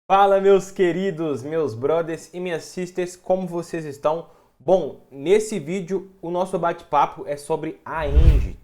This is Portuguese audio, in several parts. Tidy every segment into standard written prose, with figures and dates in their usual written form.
Fala, meus queridos, meus brothers e minhas sisters, como vocês estão? Bom, nesse vídeo o nosso bate-papo é sobre a Engie.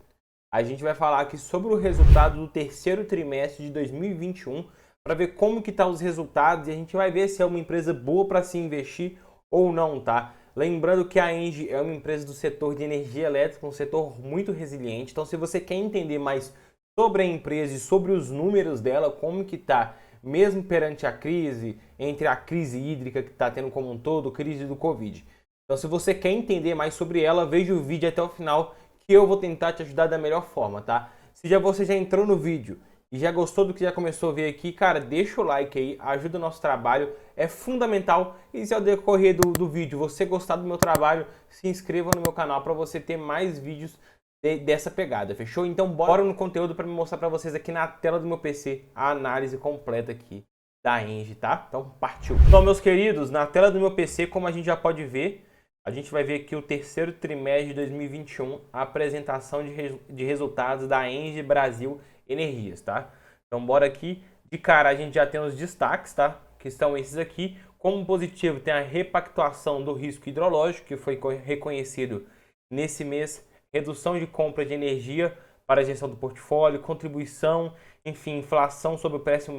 A gente vai falar aqui sobre o resultado do terceiro trimestre de 2021 para ver como que tá os resultados e a gente vai ver se é uma empresa boa para se investir ou não, tá? Lembrando que a Engie é uma empresa do setor de energia elétrica, um setor muito resiliente. Então, se você quer entender mais sobre a empresa e sobre os números dela, como que tá mesmo perante a crise, entre a crise hídrica que está tendo como um todo, crise do Covid. Então, se você quer entender mais sobre ela, veja o vídeo até o final, que eu vou tentar te ajudar da melhor forma, tá? Se você já entrou no vídeo e já gostou do que já começou a ver aqui, cara, deixa o like aí, ajuda o nosso trabalho, é fundamental. E se ao decorrer do vídeo você gostar do meu trabalho, se inscreva no meu canal para você ter mais vídeos dessa pegada, fechou? Então bora no conteúdo para me mostrar para vocês aqui na tela do meu PC a análise completa aqui da Engie, tá? Então partiu! Então, meus queridos, na tela do meu PC, como a gente já pode ver, a gente vai ver aqui o terceiro trimestre de 2021, a apresentação de resultados da Engie Brasil Energias, tá? Então bora aqui, de cara a gente já tem os destaques, tá? Que são esses aqui. Como positivo tem a repactuação do risco hidrológico, que foi reconhecido nesse mês, redução de compra de energia para a gestão do portfólio, contribuição, enfim, inflação sobre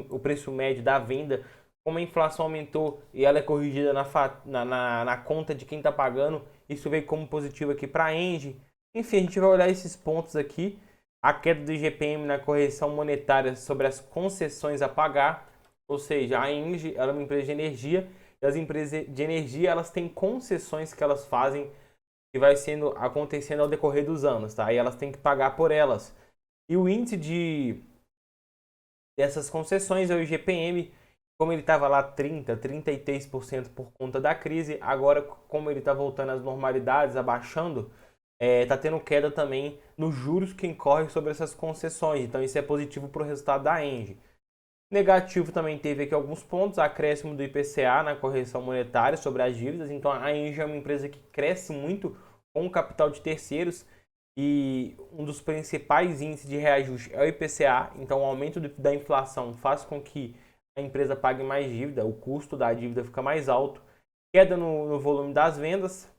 o preço médio da venda. Como a inflação aumentou e ela é corrigida na conta de quem está pagando, isso veio como positivo aqui para a Engie. Enfim, a gente vai olhar esses pontos aqui. A queda do IGPM na correção monetária sobre as concessões a pagar, ou seja, a Engie ela é uma empresa de energia e as empresas de energia elas têm concessões que elas fazem que vai acontecendo ao decorrer dos anos, tá? E elas têm que pagar por elas. E o índice dessas concessões é o IGPM, como ele estava lá 33% por conta da crise, agora como ele está voltando às normalidades, abaixando, está tendo queda também nos juros que incorrem sobre essas concessões. Então isso é positivo para o resultado da Engie. Negativo também teve aqui alguns pontos, acréscimo do IPCA na correção monetária sobre as dívidas. Então a Engie é uma empresa que cresce muito com o capital de terceiros e um dos principais índices de reajuste é o IPCA. Então o aumento da inflação faz com que a empresa pague mais dívida, o custo da dívida fica mais alto. Queda no volume das vendas,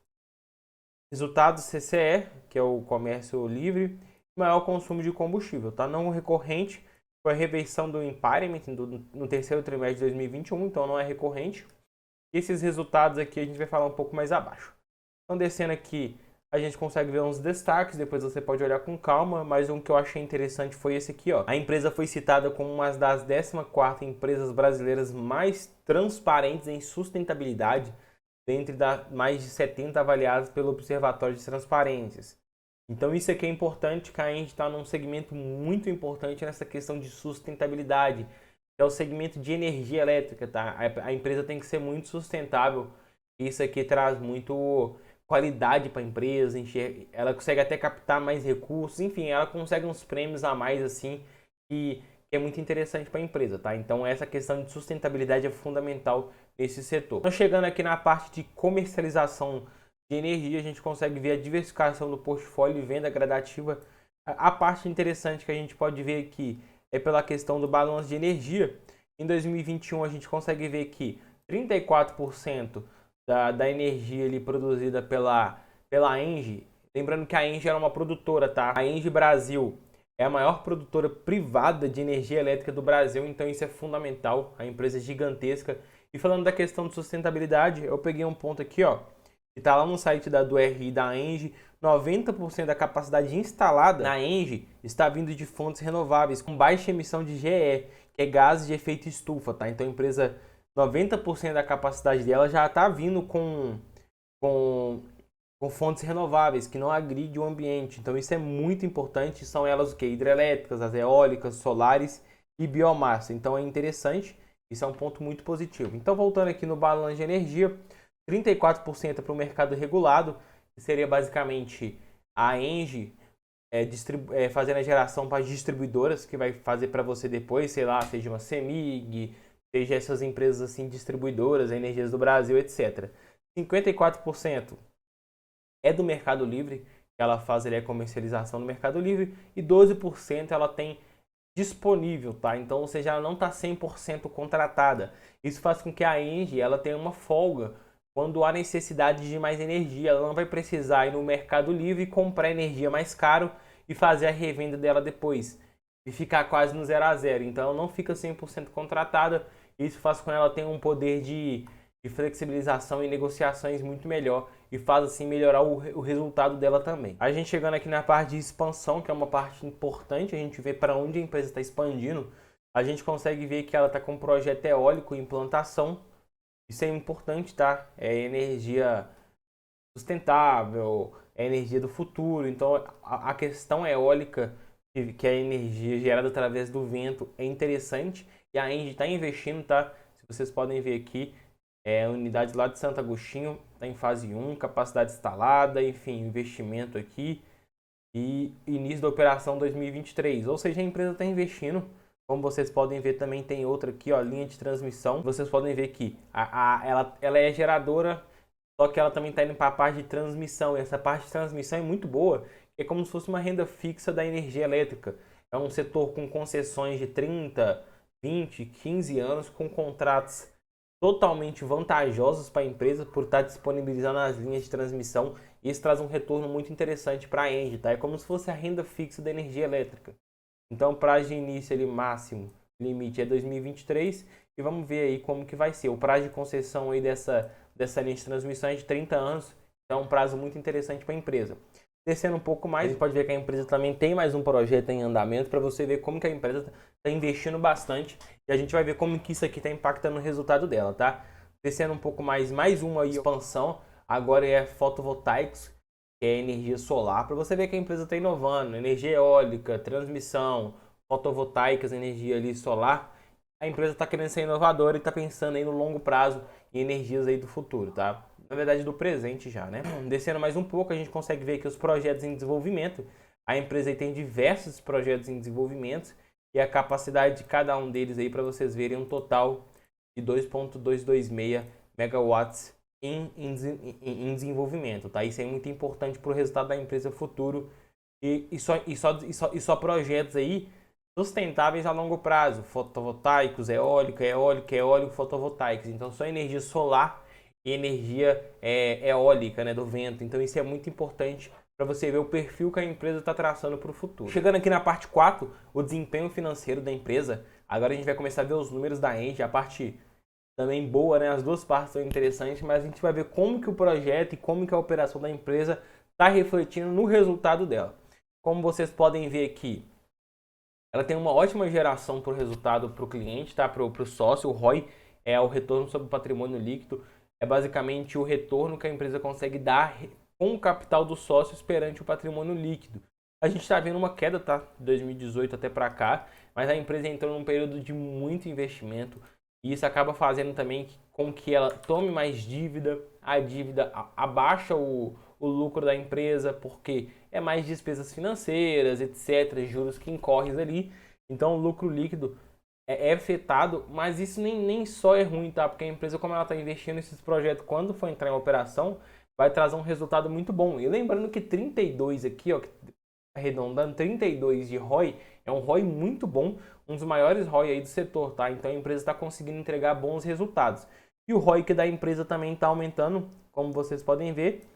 resultados CCE, que é o comércio livre, maior consumo de combustível, tá? Não recorrente, foi a reversão do impairment no terceiro trimestre de 2021, então não é recorrente. Esses resultados aqui a gente vai falar um pouco mais abaixo. Então, descendo aqui, a gente consegue ver uns destaques, depois você pode olhar com calma, mas um que eu achei interessante foi esse aqui, ó. A empresa foi citada como uma das 14ª empresas brasileiras mais transparentes em sustentabilidade, dentre mais de 70 avaliadas pelo Observatório de Transparências. Então isso aqui é importante, que a gente está num segmento muito importante nessa questão de sustentabilidade, que é o segmento de energia elétrica, tá? A empresa tem que ser muito sustentável. Isso aqui traz muito qualidade para a empresa, ela consegue até captar mais recursos, enfim, ela consegue uns prêmios a mais assim que é muito interessante para a empresa, tá? Então essa questão de sustentabilidade é fundamental nesse setor. Então chegando aqui na parte de comercialização de energia, a gente consegue ver a diversificação do portfólio e venda gradativa. A parte interessante que a gente pode ver aqui é pela questão do balanço de energia. Em 2021 a gente consegue ver que 34% da energia ali produzida pela Engie, lembrando que a Engie era uma produtora, tá? A Engie Brasil é a maior produtora privada de energia elétrica do Brasil, então isso é fundamental, a empresa é gigantesca. E falando da questão de sustentabilidade, eu peguei um ponto aqui, ó, que está lá no site do RI da Engie, 90% da capacidade instalada na Engie está vindo de fontes renováveis, com baixa emissão de GE, que é gases de efeito estufa, tá? Então a empresa, 90% da capacidade dela já está vindo com fontes renováveis, que não agride o ambiente. Então isso é muito importante, são elas o que? Hidrelétricas, as eólicas, solares e biomassa. Então é interessante, isso é um ponto muito positivo. Então voltando aqui no balanço de energia, 34% para o mercado regulado, que seria basicamente a Engie fazendo a geração para as distribuidoras, que vai fazer para você depois, sei lá, seja uma CEMIG, seja essas empresas assim distribuidoras, Energias do Brasil, etc. 54% é do Mercado Livre, que ela faz ali a comercialização no Mercado Livre, e 12% ela tem disponível, tá? Então, ou seja, ela não está 100% contratada. Isso faz com que a Engie ela tenha uma folga quando há necessidade de mais energia. Ela não vai precisar ir no Mercado Livre e comprar energia mais caro e fazer a revenda dela depois e ficar quase no 0 a 0. Então, ela não fica 100% contratada. Isso faz com que ela tenha um poder de flexibilização e negociações muito melhor e faz assim melhorar o resultado dela também. A gente chegando aqui na parte de expansão, que é uma parte importante, a gente vê para onde a empresa está expandindo, a gente consegue ver que ela está com um projeto eólico em implantação. Isso é importante, tá? É energia sustentável, é energia do futuro. Então a questão eólica, que é a energia gerada através do vento, é interessante e a Engie está investindo, tá? Se vocês podem ver aqui, a unidade lá de Santo Agostinho está em fase 1, capacidade instalada, enfim, investimento aqui e início da operação 2023. Ou seja, a empresa está investindo. Como vocês podem ver, também tem outra aqui, ó, linha de transmissão. Vocês podem ver que ela é geradora, só que ela também está indo para a parte de transmissão. E essa parte de transmissão é muito boa, é como se fosse uma renda fixa da energia elétrica. É um setor com concessões de 30, 20, 15 anos, com contratos totalmente vantajosos para a empresa por estar disponibilizando as linhas de transmissão. E isso traz um retorno muito interessante para a Engie, tá? É como se fosse a renda fixa da energia elétrica. Então, prazo de início ali, máximo, limite é 2023 e vamos ver aí como que vai ser. O prazo de concessão aí dessa linha de transmissão é de 30 anos, então é um prazo muito interessante para a empresa. Descendo um pouco mais, a gente pode ver que a empresa também tem mais um projeto em andamento para você ver como que a empresa está investindo bastante e a gente vai ver como que isso aqui está impactando o resultado dela, tá? Descendo um pouco mais uma expansão, agora é fotovoltaicos, que é energia solar, para você ver que a empresa está inovando, energia eólica, transmissão, fotovoltaicas, energia ali solar. A empresa está querendo ser inovadora e está pensando aí no longo prazo em energias aí do futuro, tá? Na verdade, do presente já, né? Descendo mais um pouco, a gente consegue ver que os projetos em desenvolvimento, a empresa aí tem diversos projetos em desenvolvimento e a capacidade de cada um deles aí para vocês verem um total de 2.226 megawatts em desenvolvimento, tá? Isso é muito importante para o resultado da empresa futuro e só projetos aí sustentáveis a longo prazo, fotovoltaicos, eólico, fotovoltaicos. Então só energia solar e energia eólica, né, do vento. Então isso é muito importante para você ver o perfil que a empresa está traçando para o futuro. Chegando aqui na parte 4, o desempenho financeiro da empresa. Agora a gente vai começar a ver os números da Engie, a parte também boa, né? As duas partes são interessantes, mas a gente vai ver como que o projeto e como que a operação da empresa está refletindo no resultado dela. Como vocês podem ver aqui, ela tem uma ótima geração para o resultado para o cliente, tá? Para o sócio. O ROI é o retorno sobre o patrimônio líquido. É basicamente o retorno que a empresa consegue dar com o capital do sócio perante o patrimônio líquido. A gente está vendo uma queda, tá? De 2018 até para cá, mas a empresa entrou num período de muito investimento. E isso acaba fazendo também com que ela tome mais dívida, a dívida abaixa o lucro da empresa, porque é mais despesas financeiras, etc., juros que incorrem ali. Então o lucro líquido é afetado, mas isso nem só é ruim, tá? Porque a empresa, como ela está investindo nesses projetos, quando for entrar em operação, vai trazer um resultado muito bom. E lembrando que 32 aqui, ó, arredondando, 32 de ROI, é um ROI muito bom, um dos maiores ROI aí do setor, tá? Então a empresa está conseguindo entregar bons resultados. E o ROIC da empresa também está aumentando, como vocês podem ver,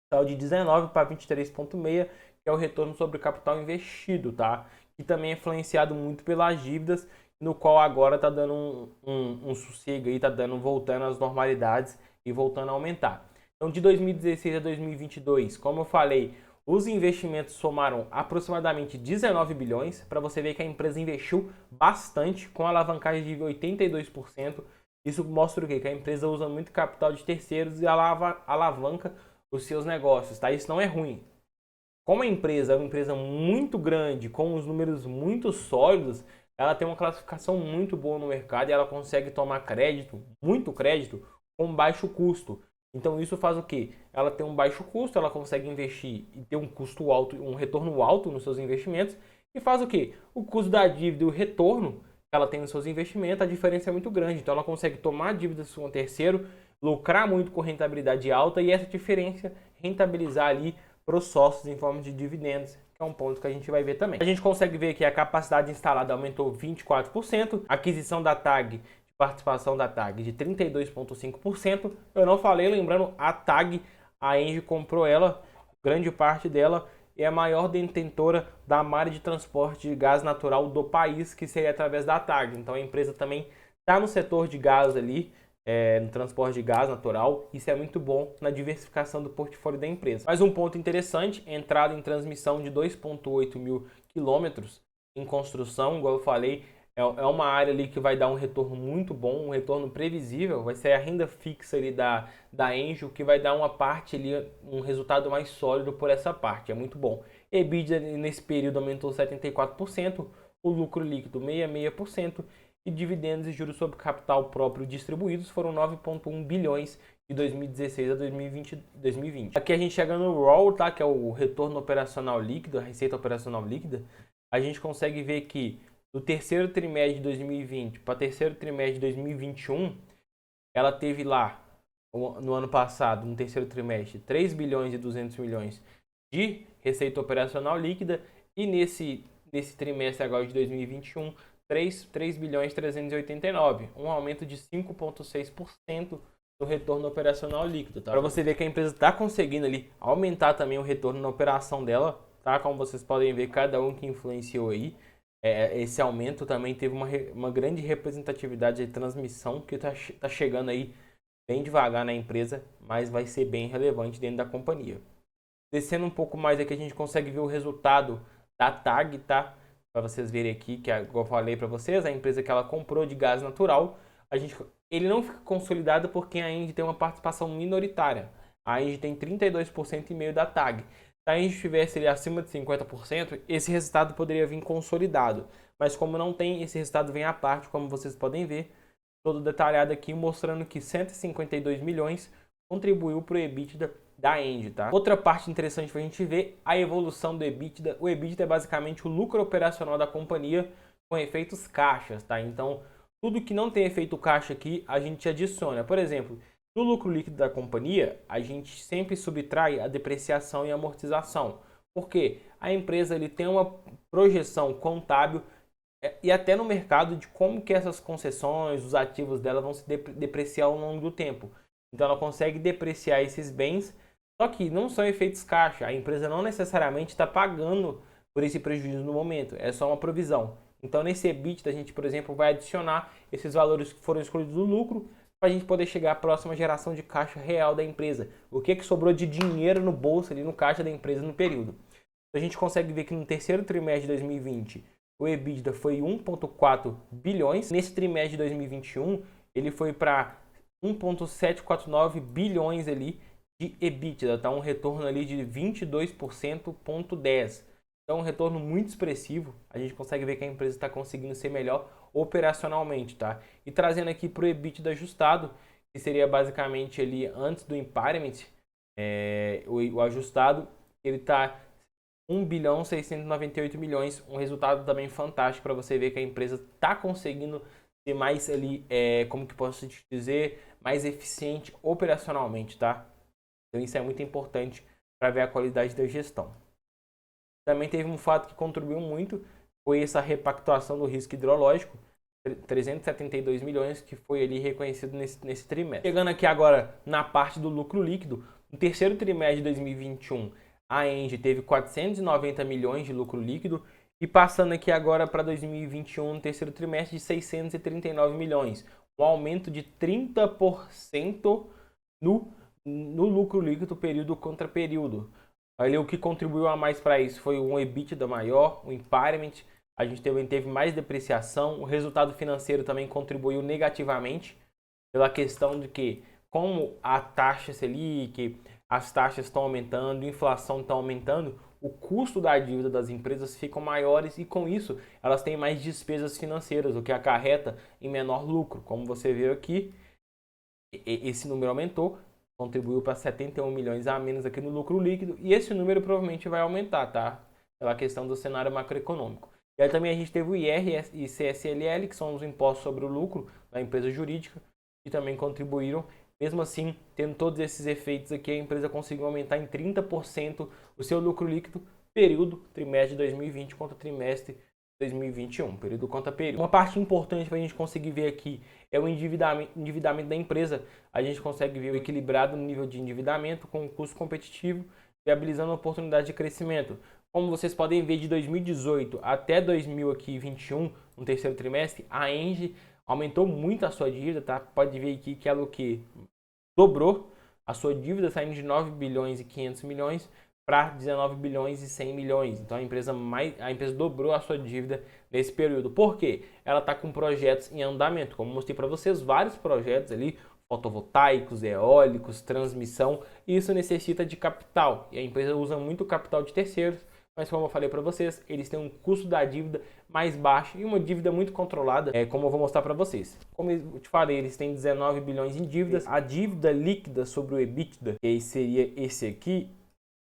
está de 19 para 23,6, que é o retorno sobre o capital investido, tá? Que também é influenciado muito pelas dívidas, no qual agora está dando um sossego aí, voltando às normalidades e voltando a aumentar. Então de 2016 a 2022, como eu falei, os investimentos somaram aproximadamente 19 bilhões, para você ver que a empresa investiu bastante, com alavancagem de 82%. Isso mostra o quê? Que a empresa usa muito capital de terceiros e alavanca os seus negócios, tá? Isso não é ruim. Como a empresa é uma empresa muito grande, com os números muito sólidos, ela tem uma classificação muito boa no mercado e ela consegue tomar crédito, muito crédito, com baixo custo. Então isso faz o quê? Ela tem um baixo custo, ela consegue investir e ter um custo alto, um retorno alto nos seus investimentos. E faz o quê? O custo da dívida e o retorno que ela tem nos seus investimentos, a diferença é muito grande. Então ela consegue tomar dívidas com um terceiro, lucrar muito com rentabilidade alta e essa diferença rentabilizar ali para os sócios em forma de dividendos, é um ponto que a gente vai ver também. A gente consegue ver que a capacidade instalada aumentou 24%, aquisição da TAG, de participação da TAG de 32,5%. Eu não falei, lembrando, a TAG, a Engie comprou ela, grande parte dela, é a maior detentora da malha de transporte de gás natural do país, que seria através da TAG. Então a empresa também está no setor de gás ali, no transporte de gás natural. Isso é muito bom na diversificação do portfólio da empresa. Mais um ponto interessante, entrada em transmissão de 2,8 mil quilômetros em construção, igual eu falei, é uma área ali que vai dar um retorno muito bom, um retorno previsível, vai ser a renda fixa ali da Engie, que vai dar uma parte ali, um resultado mais sólido por essa parte, é muito bom. EBITDA nesse período aumentou 74%, o lucro líquido 66%, e dividendos e juros sobre capital próprio distribuídos foram 9,1 bilhões de 2016 a 2020. Aqui a gente chega no ROL, tá? Que é o retorno operacional líquido, a receita operacional líquida. A gente consegue ver que do terceiro trimestre de 2020 para terceiro trimestre de 2021, ela teve lá, no ano passado, no terceiro trimestre, 3 bilhões e 200 milhões de receita operacional líquida, e nesse trimestre agora de 2021, 3 bilhões 389, um aumento de 5,6% do retorno operacional líquido, tá? Para você ver que a empresa está conseguindo ali aumentar também o retorno na operação dela, tá? Como vocês podem ver, cada um que influenciou aí, esse aumento também teve uma grande representatividade de transmissão, que tá chegando aí bem devagar na empresa, mas vai ser bem relevante dentro da companhia. Descendo um pouco mais aqui, a gente consegue ver o resultado da TAG, tá? Para vocês verem aqui, que eu falei para vocês, a empresa que ela comprou de gás natural, ele não fica consolidado porque a Engie tem uma participação minoritária. A Engie tem 32,5% da TAG. Se a Engie estivesse ali acima de 50%, esse resultado poderia vir consolidado. Mas como não tem, esse resultado vem à parte, como vocês podem ver, todo detalhado aqui, mostrando que 152 milhões contribuiu para o EBITDA da Engie, tá? Outra parte interessante para a gente ver a evolução do EBITDA. O EBITDA é basicamente o lucro operacional da companhia com efeitos caixas, tá? Então, tudo que não tem efeito caixa aqui, a gente adiciona. Por exemplo, no lucro líquido da companhia, a gente sempre subtrai a depreciação e amortização. Porque a empresa ele tem uma projeção contábil e até no mercado de como que essas concessões, os ativos dela vão se depreciar ao longo do tempo. Então ela consegue depreciar esses bens, só que não são efeitos caixa. A empresa não necessariamente está pagando por esse prejuízo no momento, é só uma provisão. Então nesse EBITDA a gente, por exemplo, vai adicionar esses valores que foram excluídos do lucro para a gente poder chegar à próxima geração de caixa real da empresa. O que sobrou de dinheiro no bolso ali no caixa da empresa no período. A gente consegue ver que no terceiro trimestre de 2020 o EBITDA foi 1,4 bilhões. Nesse trimestre de 2021 ele foi para 1,749 bilhões ali de EBITDA, tá? Um retorno ali de 22,10%. Então um retorno muito expressivo. A gente consegue ver que a empresa está conseguindo ser melhor operacionalmente, tá? E trazendo aqui para o EBITDA ajustado, que seria basicamente ali antes do impairment, o ajustado, ele está 1 bilhão 698 milhões, um resultado também fantástico para você ver que a empresa está conseguindo ser mais ali, como que posso te dizer, mais eficiente operacionalmente, tá? Então isso é muito importante para ver a qualidade da gestão. Também teve um fato que contribuiu muito, foi essa repactuação do risco hidrológico, 372 milhões, que foi ali reconhecido nesse trimestre. Chegando aqui agora na parte do lucro líquido, no terceiro trimestre de 2021, a Engie teve 490 milhões de lucro líquido, e passando aqui agora para 2021, no terceiro trimestre, de 639 milhões. Um aumento de 30% no lucro líquido período contra período. Ali, o que contribuiu a mais para isso foi um EBITDA maior, um impairment, a gente teve mais depreciação, o resultado financeiro também contribuiu negativamente pela questão de que, como a taxa Selic, as taxas estão aumentando, a inflação está aumentando, o custo da dívida das empresas ficam maiores e com isso elas têm mais despesas financeiras, o que acarreta em menor lucro. Como você vê aqui, esse número aumentou, contribuiu para 71 milhões a menos aqui no lucro líquido e esse número provavelmente vai aumentar, tá? Pela questão do cenário macroeconômico. E aí também a gente teve o IR e CSLL, que são os impostos sobre o lucro da empresa jurídica, que também contribuíram. Mesmo assim, tendo todos esses efeitos aqui, a empresa conseguiu aumentar em 30% o seu lucro líquido período, trimestre de 2020 contra trimestre de 2021, período contra período. Uma parte importante para a gente conseguir ver aqui é o endividamento da empresa. A gente consegue ver o equilibrado no nível de endividamento com o custo competitivo, viabilizando a oportunidade de crescimento. Como vocês podem ver, de 2018 até 2021, no terceiro trimestre, a Engie aumentou muito a sua dívida, tá? Pode ver aqui que ela dobrou a sua dívida, saindo de 9 bilhões e 500 milhões para 19 bilhões e 100 milhões. Então a empresa dobrou a sua dívida nesse período. Por quê? Ela está com projetos em andamento. Como mostrei para vocês, vários projetos ali, fotovoltaicos, eólicos, transmissão, e isso necessita de capital. E a empresa usa muito capital de terceiros, mas como eu falei para vocês, eles têm um custo da dívida mais baixo e uma dívida muito controlada, como eu vou mostrar para vocês. Como eu te falei, eles têm 19 bilhões em dívidas. A dívida líquida sobre o EBITDA, que seria esse aqui,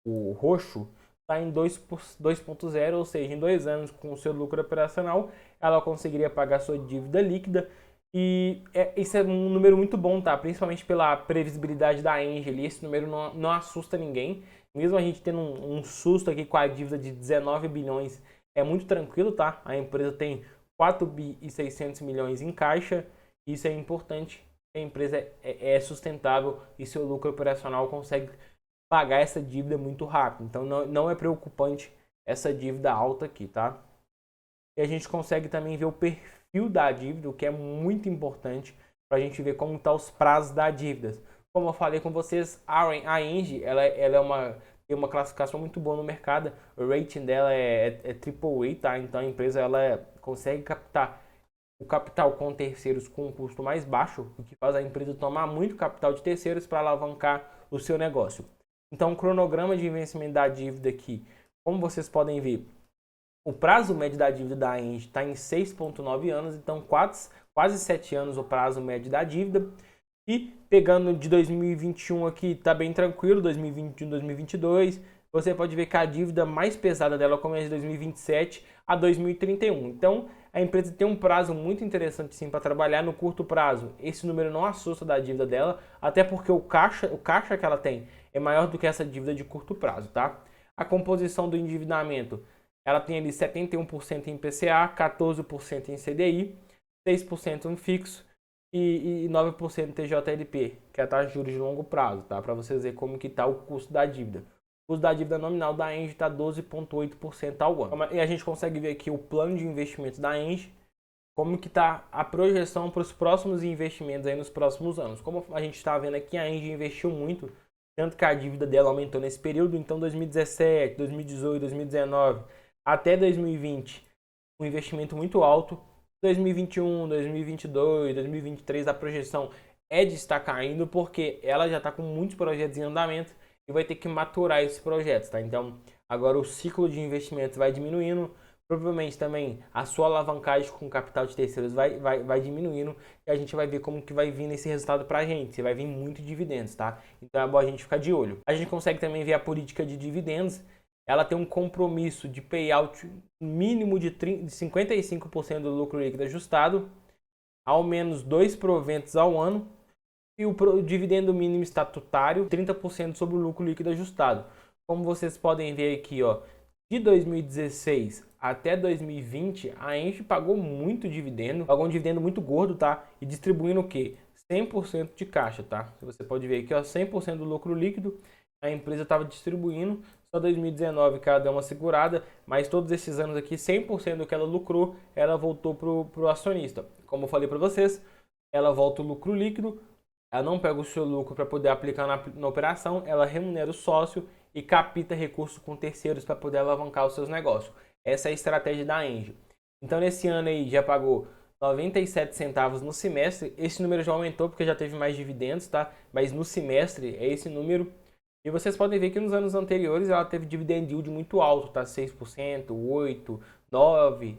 o roxo, está em 2.0, ou seja, em 2 anos com o seu lucro operacional, ela conseguiria pagar sua dívida líquida. E isso é um número muito bom, tá? Principalmente pela previsibilidade da Engie. Esse número não assusta ninguém. Mesmo a gente tendo um susto aqui com a dívida de 19 bilhões, é muito tranquilo, tá? A empresa tem 4 bi e 600 milhões em caixa. Isso é importante. A empresa é sustentável e seu lucro operacional consegue pagar essa dívida muito rápido. Então não é preocupante essa dívida alta aqui, tá? E a gente consegue também ver o perfil da dívida, o que é muito importante para a gente ver como estão os prazos da dívida. Como eu falei com vocês, a Engie tem uma classificação muito boa no mercado. O rating dela é AAA, tá? Então a empresa consegue captar o capital com terceiros com um custo mais baixo, o que faz a empresa tomar muito capital de terceiros para alavancar o seu negócio. Então o cronograma de vencimento da dívida aqui, como vocês podem ver, o prazo médio da dívida da Engie está em 6,9 anos, então quase 7 anos o prazo médio da dívida. E pegando de 2021 aqui, está bem tranquilo, 2021, 2022. Você pode ver que a dívida mais pesada dela começa de 2027 a 2031. Então, a empresa tem um prazo muito interessante sim para trabalhar no curto prazo. Esse número não assusta da dívida dela, até porque o caixa que ela tem é maior do que essa dívida de curto prazo, tá? A composição do endividamento, ela tem ali 71% em IPCA, 14% em CDI, 6% em fixo e 9% em TJLP, que é a taxa de juros de longo prazo, tá? Para vocês verem como que está o custo da dívida. O custo da dívida nominal da Engie está 12,8% ao ano. E a gente consegue ver aqui o plano de investimento da Engie, como que está a projeção para os próximos investimentos aí nos próximos anos. Como a gente está vendo aqui, a Engie investiu muito, tanto que a dívida dela aumentou nesse período. Então 2017, 2018, 2019 até 2020, um investimento muito alto. 2021, 2022, 2023 a projeção é de estar caindo, porque ela já está com muitos projetos em andamento e vai ter que maturar esses projetos, tá? Então agora o ciclo de investimento vai diminuindo, provavelmente também a sua alavancagem com capital de terceiros vai diminuindo, e a gente vai ver como que vai vir esse resultado pra gente. Você vai vir muito dividendos, tá? Então é bom a gente ficar de olho. A gente consegue também ver a política de dividendos. Ela tem um compromisso de payout mínimo de 55% do lucro líquido ajustado, ao menos 2 proventos ao ano, e o dividendo mínimo estatutário 30% sobre o lucro líquido ajustado. Como vocês podem ver aqui, ó, de 2016 até 2020, a Engie pagou muito dividendo, pagou um dividendo muito gordo, tá? E distribuindo o quê? 100% de caixa, tá? Você pode ver aqui, ó, 100% do lucro líquido, a empresa estava distribuindo. Só 2019 que ela deu uma segurada, mas todos esses anos aqui, 100% do que ela lucrou, ela voltou pro acionista. Como eu falei para vocês, ela volta o lucro líquido, ela não pega o seu lucro para poder aplicar na operação, ela remunera o sócio e capta recursos com terceiros para poder alavancar os seus negócios. Essa é a estratégia da Engie. Então nesse ano aí já pagou 97 centavos no semestre. Esse número já aumentou porque já teve mais dividendos, tá? Mas no semestre é esse número. E vocês podem ver que nos anos anteriores ela teve dividend yield muito alto, tá? 6%, 8%, 9%,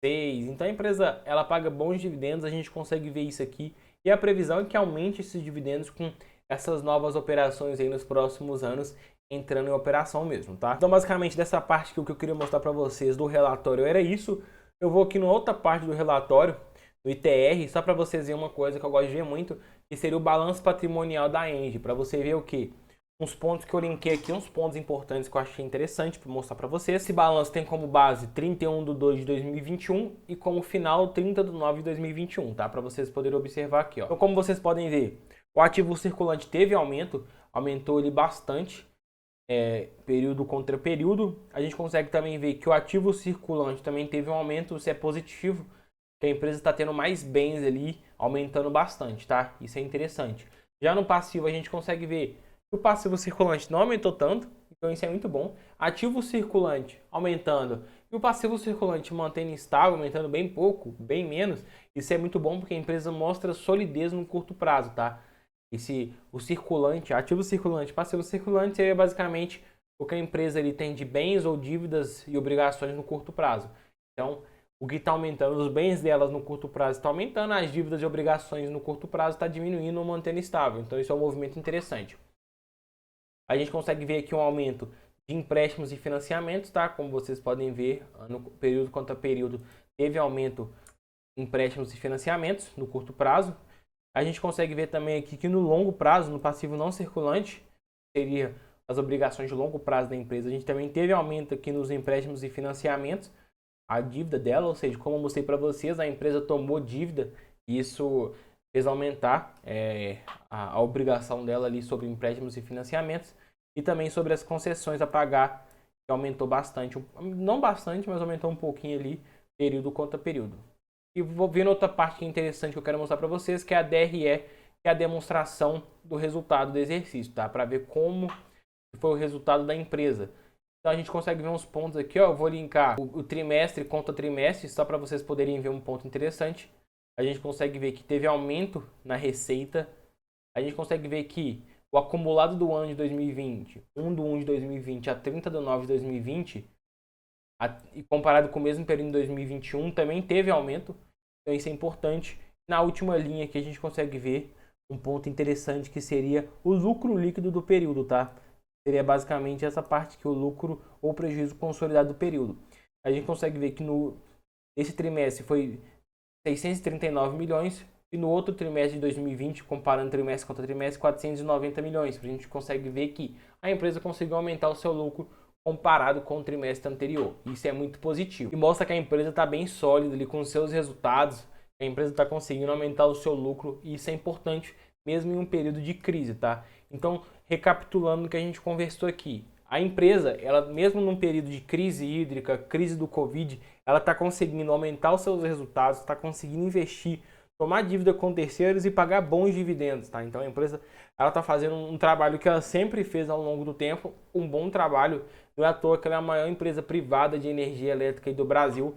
6%. Então a empresa ela paga bons dividendos, a gente consegue ver isso aqui. E a previsão é que aumente esses dividendos com essas novas operações aí nos próximos anos, entrando em operação mesmo, tá? Então basicamente dessa parte que o que eu queria mostrar para vocês do relatório era isso. Eu vou aqui na outra parte do relatório, do ITR, só para vocês verem uma coisa que eu gosto de ver muito, que seria o balanço patrimonial da Engie, para você ver o que? uns pontos que eu linkei aqui, uns pontos importantes que eu achei interessante para mostrar para vocês. Esse balanço tem como base 31/2/2021 e como final 30/9/2021, tá? Para vocês poderem observar aqui, ó. Então, como vocês podem ver, o ativo circulante teve aumento, aumentou ele bastante, período contra período. A gente consegue também ver que o ativo circulante também teve um aumento, isso é positivo, que a empresa está tendo mais bens ali, aumentando bastante, tá? Isso é interessante. Já no passivo a gente consegue ver que o passivo circulante não aumentou tanto, então isso é muito bom. Ativo circulante aumentando e o passivo circulante mantendo estável, aumentando bem pouco, bem menos. Isso é muito bom porque a empresa mostra solidez no curto prazo, tá? O circulante, ativo circulante, passivo circulante seria basicamente o que a empresa ele tem de bens ou dívidas e obrigações no curto prazo. Então, o que está aumentando, os bens delas no curto prazo está aumentando, as dívidas e obrigações no curto prazo está diminuindo ou mantendo estável. Então, isso é um movimento interessante. A gente consegue ver aqui um aumento de empréstimos e financiamentos, tá? Como vocês podem ver, no período contra período, teve aumento de empréstimos e financiamentos no curto prazo. A gente consegue ver também aqui que no longo prazo, no passivo não circulante, seria as obrigações de longo prazo da empresa, a gente também teve aumento aqui nos empréstimos e financiamentos, a dívida dela, ou seja, como eu mostrei para vocês, a empresa tomou dívida e isso fez aumentar a obrigação dela ali sobre empréstimos e financiamentos e também sobre as concessões a pagar, que aumentou bastante, não bastante, mas aumentou um pouquinho ali, período contra período. E vou ver outra parte que é interessante que eu quero mostrar para vocês, que é a DRE, que é a demonstração do resultado do exercício, tá? Para ver como foi o resultado da empresa. Então a gente consegue ver uns pontos aqui, ó. Eu vou linkar o trimestre contra trimestre, só para vocês poderem ver um ponto interessante. A gente consegue ver que teve aumento na receita. A gente consegue ver que o acumulado do ano de 2020, 1/1 de 2020 a 30/9/2020, e comparado com o mesmo período de 2021, também teve aumento. Então isso é importante. Na última linha aqui a gente consegue ver um ponto interessante que seria o lucro líquido do período, tá? Seria basicamente essa parte que o lucro ou prejuízo consolidado do período. A gente consegue ver que nesse trimestre foi 639 milhões e no outro trimestre de 2020, comparando trimestre contra trimestre, 490 milhões. A gente consegue ver que a empresa conseguiu aumentar o seu lucro comparado com o trimestre anterior. Isso é muito positivo. E mostra que a empresa está bem sólida ali com os seus resultados, a empresa está conseguindo aumentar o seu lucro e isso é importante mesmo em um período de crise, tá? Então, recapitulando o que a gente conversou aqui, a empresa, ela mesmo num período de crise hídrica, crise do Covid, ela está conseguindo aumentar os seus resultados, está conseguindo investir, tomar dívida com terceiros e pagar bons dividendos, tá? Então a empresa, ela está fazendo um trabalho que ela sempre fez ao longo do tempo, um bom trabalho. Não é à toa que ela é a maior empresa privada de energia elétrica do Brasil,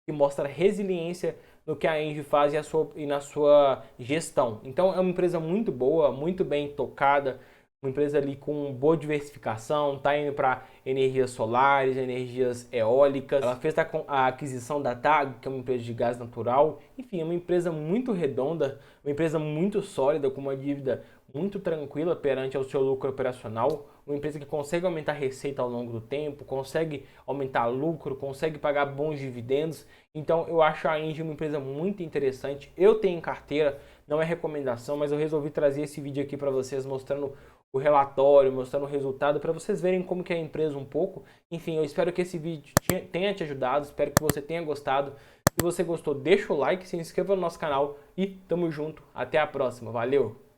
que mostra resiliência no que a Engie faz e na sua gestão. Então é uma empresa muito boa, muito bem tocada, uma empresa ali com boa diversificação, está indo para energias solares, energias eólicas. Ela fez a aquisição da TAG, que é uma empresa de gás natural. Enfim, é uma empresa muito redonda, uma empresa muito sólida, com uma dívida muito tranquila perante ao seu lucro operacional, uma empresa que consegue aumentar a receita ao longo do tempo, consegue aumentar lucro, consegue pagar bons dividendos. Então eu acho a Engie uma empresa muito interessante. Eu tenho em carteira, não é recomendação, mas eu resolvi trazer esse vídeo aqui para vocês mostrando o relatório, mostrando o resultado, para vocês verem como que é a empresa um pouco. Enfim, eu espero que esse vídeo tenha te ajudado, espero que você tenha gostado. Se você gostou, deixa o like, se inscreva no nosso canal e tamo junto. Até a próxima. Valeu!